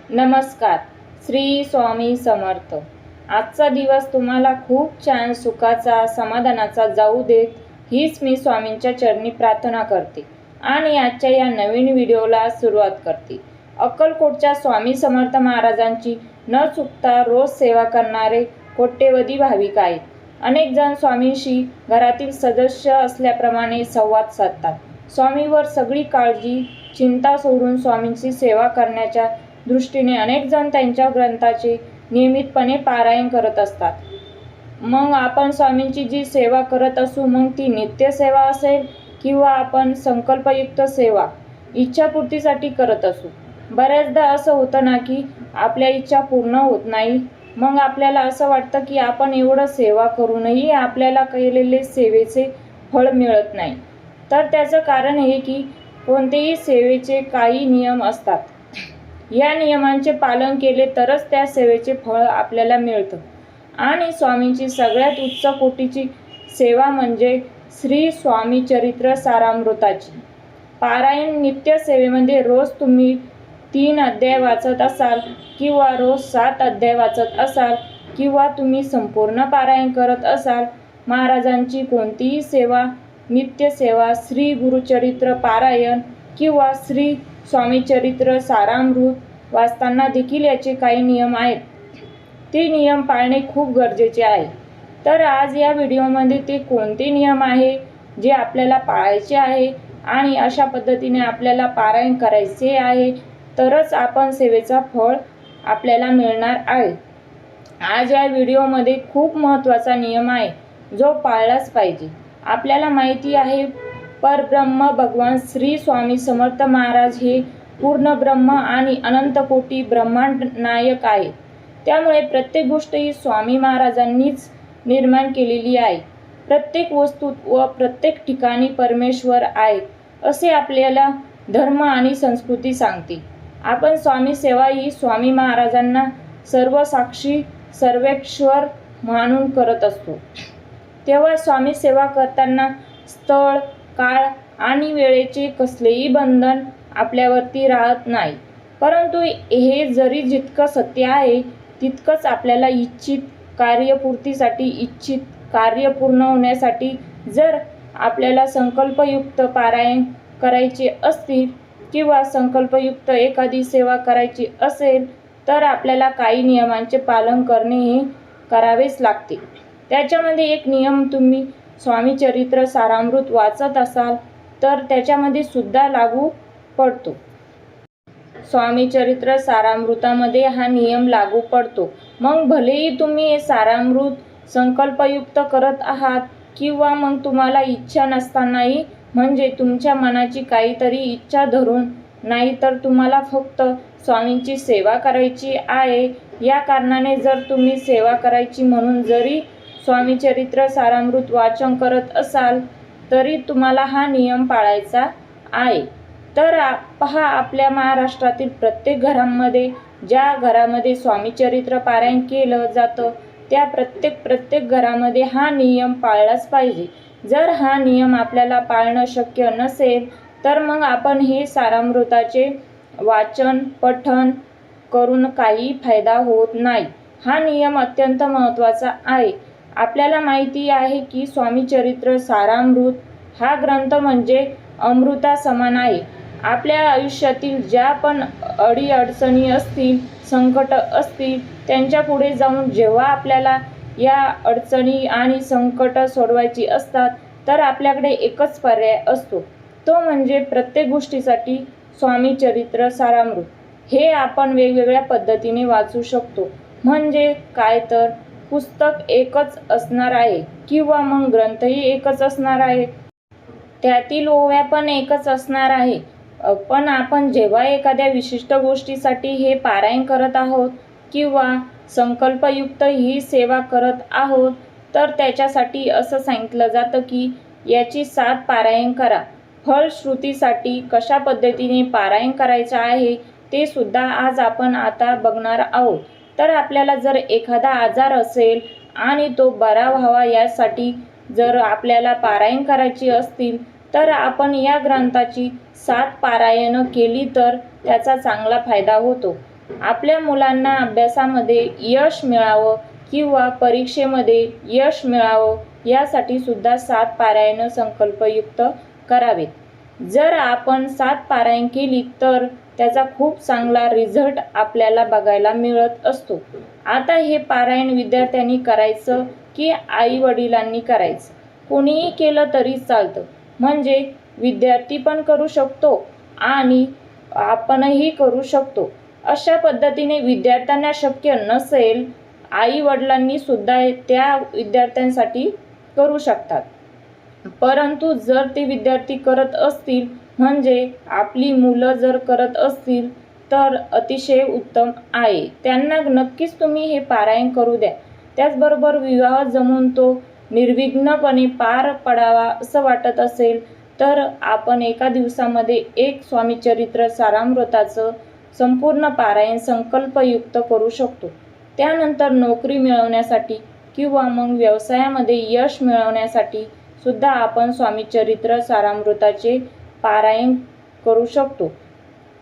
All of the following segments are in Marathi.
नमस्कार. श्री स्वामी समर्थ. आजचा दिवस तुम्हाला खूप छान सुखाचा समाधानाचा जाऊ देत, हीच मी स्वामींच्या चरणी प्रार्थना करते आणि आजच्या या नवीन व्हिडिओला सुरुवात करते. अक्कलकोटच्या स्वामी समर्थ महाराजांची न चुकता रोज सेवा करणारे कोट्यवधी भाविक आहेत. अनेक जण स्वामींशी घरातील सदस्य असल्याप्रमाणे संवाद साधतात. स्वामींवर सगळी काळजी चिंता सोडून स्वामींची सेवा करण्याच्या दृष्टीने अनेक जण त्यांच्या ग्रंथाचे नियमितपणे पारायण करत असतात. मग आपण स्वामींची जी सेवा करत असू, मग ती नित्य सेवा असेल किंवा आपण संकल्पयुक्त सेवा इच्छापूर्तीसाठी करत असू. बऱ्याचदा असं होतं ना की आपल्या इच्छा पूर्ण होत नाही. मग आपल्याला असं वाटतं की आपण एवढं सेवा करूनही आपल्याला केलेले सेवेचे फळ मिळत नाही. तर त्याचं कारण हे की कोणतेही सेवेचे काही नियम असतात. या नियमांचे पालन केले तरच त्या सेवेचे फळ आपल्याला मिळतं. आणि स्वामींची सगळ्यात उच्च कोटीची सेवा म्हणजे श्री स्वामी चरित्र सारामृताची पारायण. नित्य सेवेमध्ये रोज तुम्ही 3 अध्याय वाचत असाल किंवा रोज 7 अध्याय वाचत असाल किंवा तुम्ही संपूर्ण पारायण करत असाल, महाराजांची कोणतीही सेवा, नित्य सेवा, श्री गुरुचरित्र पारायण किंवा श्री स्वामी चरित्र सारामृत वाचताना देखील याचे काही नियम आहेत. ते नियम पाळणे खूप गरजेचे आहे. तर आज या व्हिडिओमध्ये ते कोणते नियम आहे जे आपल्याला पाळायचे आहे आणि अशा पद्धतीने आपल्याला पारायण करायचे आहे, तरच आपण सेवेचा फळ आपल्याला मिळणार आहे. आज या व्हिडिओमध्ये खूप महत्त्वाचा नियम आहे जो पाळलाच पाहिजे. आपल्याला माहिती आहे परब्रह्म भगवान श्री स्वामी समर्थ महाराज हे पूर्ण ब्रह्म आणि अनंत कोटी ब्रह्मांड नायक आहे. त्यामुळे प्रत्येक गोष्ट ही स्वामी महाराजांनीच निर्माण केलेली आहे. प्रत्येक वस्तू व प्रत्येक ठिकाणी परमेश्वर आहे असे आपल्याला धर्म आणि संस्कृती सांगते. आपण स्वामी सेवा ही स्वामी महाराजांना सर्वसाक्षी सर्वेश्वर मानून करत असतो. तेव्हा स्वामी सेवा करताना स्थळ, काळ आणि वेळेचे कसलेही बंधन आपल्यावरती राहत नाही. परंतु हे जरी जितकं सत्य आहे, तितकंच आपल्याला इच्छित कार्यपूर्तीसाठी, इच्छित कार्य पूर्ण होण्यासाठी जर आपल्याला संकल्पयुक्त पारायण करायचे असतील किंवा संकल्पयुक्त एखादी सेवा करायची असेल, तर आपल्याला काही नियमांचे पालन करणे हे करावेच लागते. त्याच्यामध्ये एक नियम, तुम्ही स्वामी चरित्र सारामृत वाचत असाल तर त्याच्यामध्ये सुद्धा लागू पडतो. स्वामी चरित्र सारामृतामध्ये हा नियम लागू पडतो. मग भलेही तुम्ही हे सारामृत संकल्पयुक्त करत आहात किंवा मग तुम्हाला इच्छा नसतानाही, म्हणजे तुमच्या मनाची काहीतरी इच्छा धरून, नाही तर तुम्हाला फक्त स्वामींची सेवा करायची आहे या कारणाने जर तुम्ही सेवा करायची म्हणून जरी स्वामी चरित्र सारामृत वाचन करत असाल, तरी तुम्हाला हा नियम पाळायचा आहे. तर पहा, आपल्या महाराष्ट्रातील प्रत्येक घरामध्ये, ज्या घरामध्ये स्वामी चरित्र पारायण केलं जातं, त्या प्रत्येक घरामध्ये हा नियम पाळलाच पाहिजे. जर हा नियम आपल्याला पाळणं शक्य नसेल, तर मग आपण हे सारामृताचे वाचन पठण करून काही फायदा होत नाही. हा नियम अत्यंत महत्त्वाचा आहे. आपल्याला माहिती आहे की स्वामी चरित्र सारामृत हा ग्रंथ म्हणजे अमृता समान आहे. आपल्या आयुष्यातील ज्या पण अडीअडचणी असतील, संकट असतील, त्यांच्या पुढे जाऊन जेव्हा आपल्याला या अडचणी आणि संकट सोडवायची असतात, तर आपल्याकडे एकच पर्याय असतो, तो म्हणजे प्रत्येक गोष्टीसाठी स्वामी चरित्र सारामृत. हे आपण वेगवेगळ्या पद्धतीने वाचू शकतो. म्हणजे काय, तर पुस्तक एकच असणार आहे किंवा मग ग्रंथही एकच असणार आहे, त्यातील ओव्या पण एकच असणार आहे. पण आपण जेव्हा एखाद्या विशिष्ट गोष्टीसाठी हे पारायण करत आहोत किंवा संकल्पयुक्त ही सेवा करत आहोत, तर त्याच्यासाठी असं सांगितलं जातं की याची 7 पारायण करा. फलश्रुतीसाठी कशा पद्धतीने पारायण करायचं आहे ते सुद्धा आज आपण आता बघणार आहोत. तर आपल्याला जर एखादा आजार असेल आणि तो बरा व्हावा यासाठी जर आपल्याला पारायण करायची असतील, तर आपण या ग्रंथाची 7 पारायणं केली तर त्याचा चांगला फायदा होतो. आपल्या मुलांना अभ्यासामध्ये यश मिळावं किंवा परीक्षेमध्ये यश मिळावं यासाठी सुद्धा 7 पारायण संकल्पयुक्त करावेत। जर आपण 7 पारायण केली तर त्याचा खूप चांगला रिझल्ट आपल्याला बघायला मिळत असतो। आता हे पारायण विद्यार्थ्यांनी करायचं की आई वडिलांनी करायचं, कोणीही केलं तरी चालतं। म्हणजे विद्यार्थी पण करू शकतो आणि आपणही करू शकतो। अशा पद्धतीने विद्यार्थ्यांना शक्य नसेल, आई वडिलांनी सुद्धा त्या विद्यार्थ्यांसाठी करू शकतात। परंतु जर ते विद्यार्थी करत असतील, म्हणजे आपली मुलं जर करत असतील तर अतिशय उत्तम आहे। त्यांना नक्कीच तुम्ही हे पारायण करू द्या। त्याचबरोबर विवाह जमून तो निर्विघ्नपणे पार पडावा असं वाटत असेल तर आपण एका दिवसामध्ये एक स्वामी चरित्र सारामृताचं संपूर्ण पारायण संकल्पयुक्त करू शकतो। त्यानंतर नोकरी मिळवण्यासाठी किंवा मग व्यवसायामध्ये यश मिळवण्यासाठी सुद्धा आपण स्वामी चरित्र सारामृताचे पारायण करू शकतो।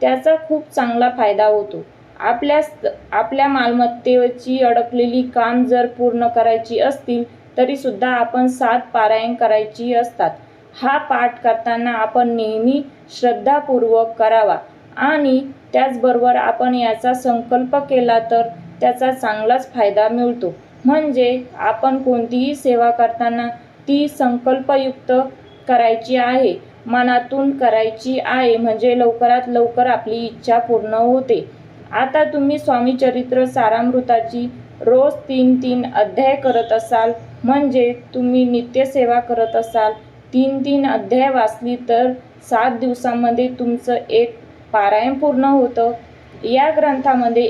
त्याचा खूप चांगला फायदा होतो। आपल्या मालमत्तेची अडकलेली काम जर पूर्ण करायची असतील तरी सुद्धा आपण 7 पारायण करायची असतात। हा पाठ करताना आपण नेहमी श्रद्धापूर्वक करावा आणि त्याचबरोबर आपण याचा संकल्प केला तर त्याचा चांगलाच फायदा मिळतो। म्हणजे आपण कोणतीही सेवा करताना ती संकल्पयुक्त करायची आहे, मनातून करायची आहे, म्हणजे लवकरात लवकर आपली इच्छा पूर्ण होते। आता तुम्ही स्वामी चरित्र सारामृताची रोज 3-3 अध्याय करत असाल, म्हणजे तुम्ही नित्यसेवा करत असाल, 3-3 अध्याय वाचली तर 7 दिवसांमध्ये तुमचं एक पारायण पूर्ण होतं। या ग्रंथामध्ये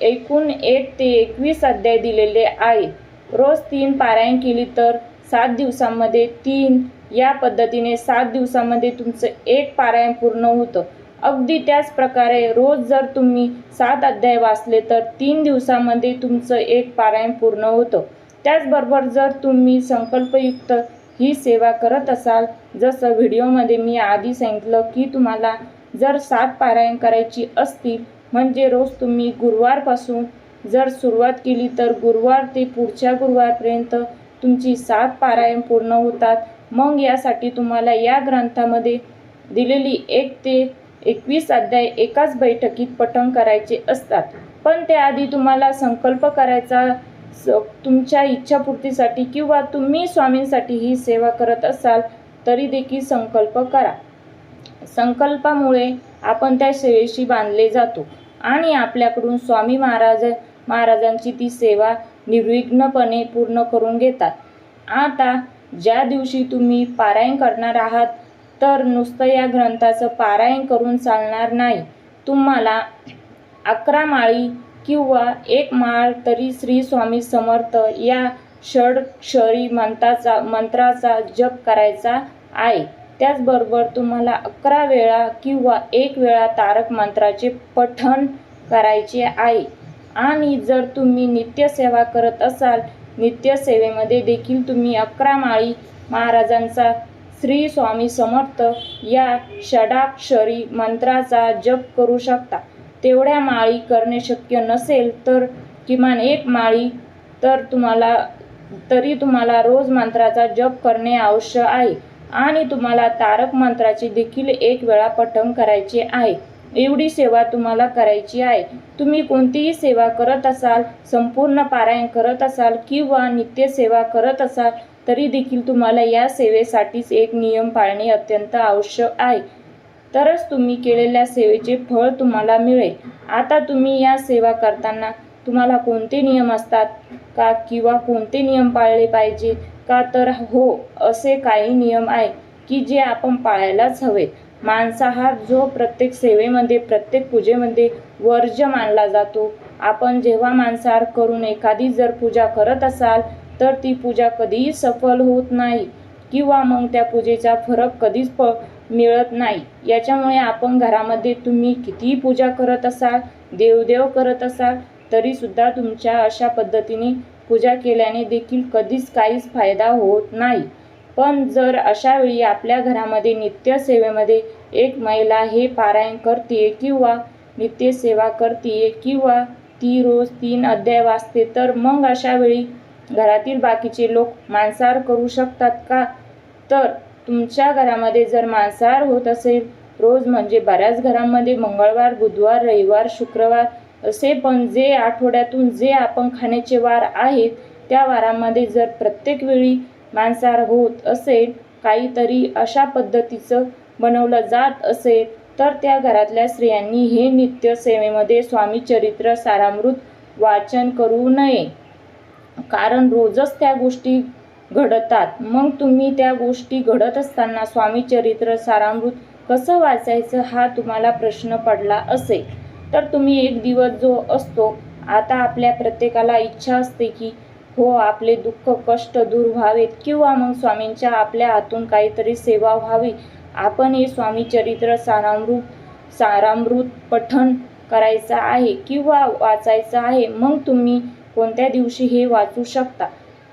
एकूण 1 ते 21 अध्याय दिलेले आहेत। रोज 3 पारायण केली तर 7 दिवसांमध्ये 3, या पद्धतीने 7 दिवसांमध्ये तुमचं एक पारायण पूर्ण होतं। अगदी त्याच प्रकारे रोज जर तुम्ही 7 अध्याय वाचले तर 3 दिवसांमध्ये तुमचं एक पारायण पूर्ण होतं। त्याचबरोबर जर तुम्ही संकल्पयुक्त ही सेवा करत असाल, जसं व्हिडिओमध्ये मी आधी सांगितलं की तुम्हाला जर 7 पारायण करायची असतील, म्हणजे रोज तुम्ही गुरुवारपासून जर सुरुवात केली तर गुरुवार ते पुढच्या गुरुवारपर्यंत तुमची 7 पारायण पूर्ण होतात। मग यासाठी तुम्हाला या ग्रंथामध्ये दिलेली 1 ते 21 अध्याय एकाच बैठकीत पठण करायचे असतात। पण त्याआधी तुम्हाला संकल्प करायचा, तुमच्या इच्छापूर्तीसाठी किंवा तुम्ही स्वामींसाठी ही सेवा करत असाल तरी देखील संकल्प करा। संकल्पामुळे आपण त्या सेवेशी बांधले जातो आणि आपल्याकडून स्वामी महाराजांची ती सेवा निर्विघ्नपणे पूर्ण करून घेतात। आता ज्या दिवशी तुम्ही पारायण करणार आहात तर नुसतं या ग्रंथाचं पारायण करून चालणार नाही। तुम्हाला 11 माळी किंवा 1 माळ तरी श्री स्वामी समर्थ या षडक्षरी मंत्राचा जप करायचा आहे। त्याचबरोबर तुम्हाला 11 वेळा किंवा 1 वेळा तारक मंत्राचे पठण करायचे आहे। आणि जर तुम्ही नित्यसेवा करत असाल, नित्यसेवेमध्ये देखील तुम्ही 11 माळी महाराजांचा श्री स्वामी समर्थ या षडाक्षरी मंत्राचा जप करू शकता। तेवढ्या माळी करणे शक्य नसेल तर किमान 1 माळी तरी तुम्हाला रोज मंत्राचा जप करणे आवश्यक आहे आणि तुम्हाला तारक मंत्राचे देखील 1 वेळा पठण करायचे आहे। एवढी सेवा तुम्हाला करायची आहे। तुम्ही कोणतीही सेवा करत असाल, संपूर्ण पारायण करत असाल किंवा नित्यसेवा करत असाल तरी देखील तुम्हाला या सेवेसाठीच एक नियम पाळणे अत्यंत आवश्यक आहे, तरच तुम्ही केलेल्या सेवेचे फळ तुम्हाला मिळेल। आता तुम्ही या सेवा करताना तुम्हाला कोणते नियम असतात का किंवा कोणते नियम पाळले पाहिजे का, तर हो, असे काही नियम आहे की जे आपण पाळायलाच हवेत। मांसाहार जो प्रत्येक सेवेमध्ये, प्रत्येक पूजेमध्ये वर्ज्य मानला जातो। आपण जेव्हा मांसाहार करून एखादी जर पूजा करत असाल तर ती पूजा कधीही सफल होत नाही किंवा मग त्या पूजेचा फरक कधीच मिळत नाही। याच्यामुळे आपण घरामध्ये तुम्ही कितीही पूजा करत असाल, देवदेव करत असाल तरी सुद्धा तुमच्या अशा पद्धतीने पूजा केल्याने देखील कधीच काहीच फायदा होत नाही। पण जर अशा वेळी आपल्या घरामध्ये नित्यसेवेमध्ये एक महिला हे पारायण करते किंवा नित्य सेवा करते किंवा ती रोज 3 अध्याय वाचते, तर मग अशा वेळी घरातील बाकीचे लोक मांसाहार करू शकतात का? तर तुमच्या घरामध्ये जर मांसाहार होत असेल रोज, म्हणजे बऱ्याच घरांमध्ये मंगळवार, बुधवार, रविवार, शुक्रवार असे, पण जे आठवड्यातून जे आपण खाण्याचे वार आहेत त्या वारांमध्ये जर प्रत्येक वेळी मांसाहार होत असेल, काहीतरी अशा पद्धतीचं बनवलं जात असेल, तर त्या घरातल्या स्त्रियांनी हे नित्य सेवेमध्ये स्वामी चरित्र सारामृत वाचन करू नये. कारण रोजच त्या गोष्टी घडतात. मग तुम्ही त्या गोष्टी घडत असताना स्वामी चरित्र सारामृत कसं वाचायचं हा तुम्हाला प्रश्न पडला असेल, तर तुम्ही एक दिवस जो असतो, आता आपल्या प्रत्येकाला इच्छा असते की हो आपले दुःख कष्ट दूर व्हावेत किंवा मग स्वामींच्या आपल्या हातून काहीतरी सेवा व्हावी, आपण हे स्वामी चरित्र सारामृत पठण करायचं आहे किंवा वाचायचं आहे. मग तुम्ही कोणत्या दिवशी हे वाचू शकता,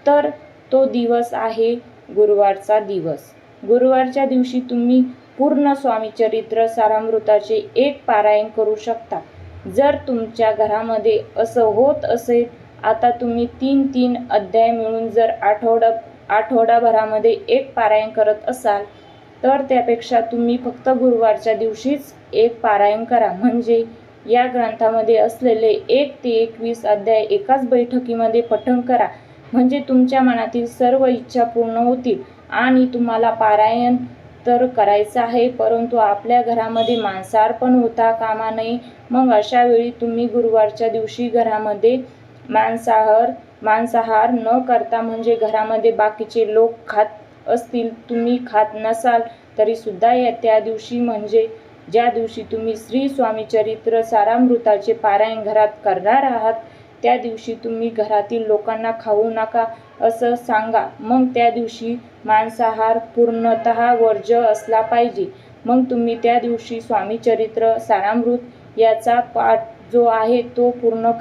तर तो दिवस आहे गुरुवारचा दिवस. गुरुवारच्या दिवशी तुम्ही पूर्ण स्वामी चरित्र सारामृताचे एक पारायण करू शकता. जर तुमच्या घरामध्ये असं होत असेल, आता तुम्ही 3 अध्याय मिळून जर आठवडाभरामध्ये एक पारायण करत असाल, तर त्यापेक्षा तुम्ही फक्त गुरुवारच्या दिवशीच एक पारायण करा. म्हणजे या ग्रंथामध्ये असलेले 1 ते 21 अध्याय एकाच बैठकीमध्ये पठण करा. म्हणजे तुमच्या मनातील सर्व इच्छा पूर्ण होतील. आणि तुम्हाला पारायण तर करायचं आहे, परंतु आपल्या घरामध्ये मांसाहार पण होता कामा नये. मग अशा वेळी तुम्ही गुरुवारच्या दिवशी घरामध्ये मांसाहार न करता, म्हणजे घरामध्ये बाकीचे लोक खात असतील, तुम्ही खात नसाल तरी सुद्धा त्या दिवशी, म्हणजे ज्या दिवशी तुम्ही श्री स्वामी चरित्र सारामृताचे पारायण घरात करणार आहात, त्या दिवशी तुम्ही घरातील लोकांना खाऊ नका असं सांगा. मग त्या दिवशी मांसाहार पूर्णतः वर्ज्य असला पाहिजे. मग तुम्ही त्या दिवशी स्वामी चरित्र सारामृत याचा पाठ जो आहे तो पूर्ण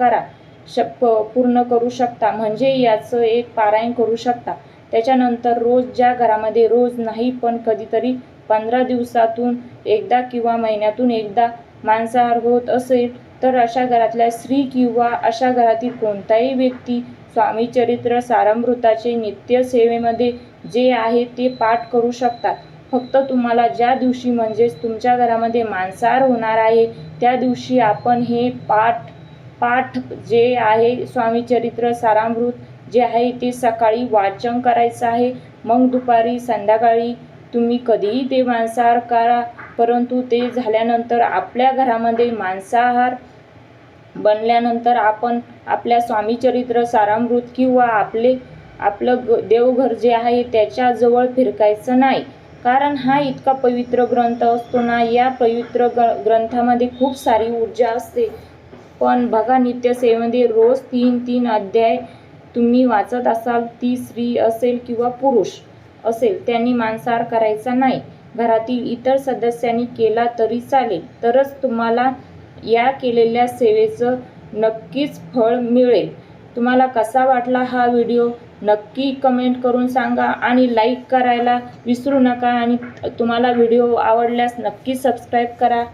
करू शकता. म्हणजे याचं एक पारायण करू शकता. त्याच्यानंतर रोज, ज्या घरामध्ये रोज नाही पण कधीतरी 15 दिवसातून एकदा किंवा महिन्यातून एकदा मांसाहार होत असेल, तर अशा घरातल्या स्त्री किंवा अशा घरातील कोणताही व्यक्ती स्वामी चरित्र सारामृताचे नित्य सेवेमध्ये जे आहे ते पाठ करू शकतात. फक्त तुम्हाला ज्या दिवशी, म्हणजेच तुमच्या घरामध्ये मांसाहार होणार आहे त्या दिवशी आपण हे पाठ जे आहे स्वामी चरित्र सारामृत जे आहे ते सकाळी वाचन करायचं आहे. मग दुपारी, संध्याकाळी तुम्ही कधीही ते मांसाहार करा, परंतु ते झाल्यानंतर आपल्या घरामध्ये मांसाहार बनल्यानंतर आपण आपल्या स्वामी चरित्र सारामृत किंवा आपलं देवघर जे आहे त्याच्याजवळ फिरकायचं नाही. कारण हा इतका पवित्र ग्रंथ असतो ना, या पवित्र ग्रंथामध्ये खूप सारी ऊर्जा असते. पण बघा, नित्यसेवेमध्ये रोज 3 अध्याय तुम्ही वाचत असाल, ती स्त्री असेल किंवा पुरुष असेल, त्यांनी मांसाहार करायचा नाही. घरातील इतर सदस्यांनी केला तरी चालेल, तरच तुम्हाला या केलेल्या सेवेचं नक्कीच फळ मिळेल. तुम्हाला कसा वाटला हा व्हिडिओ नक्की कमेंट करून सांगा आणि लाईक करायला विसरू नका. आणि तुम्हाला व्हिडिओ आवडल्यास नक्की सबस्क्राईब करा.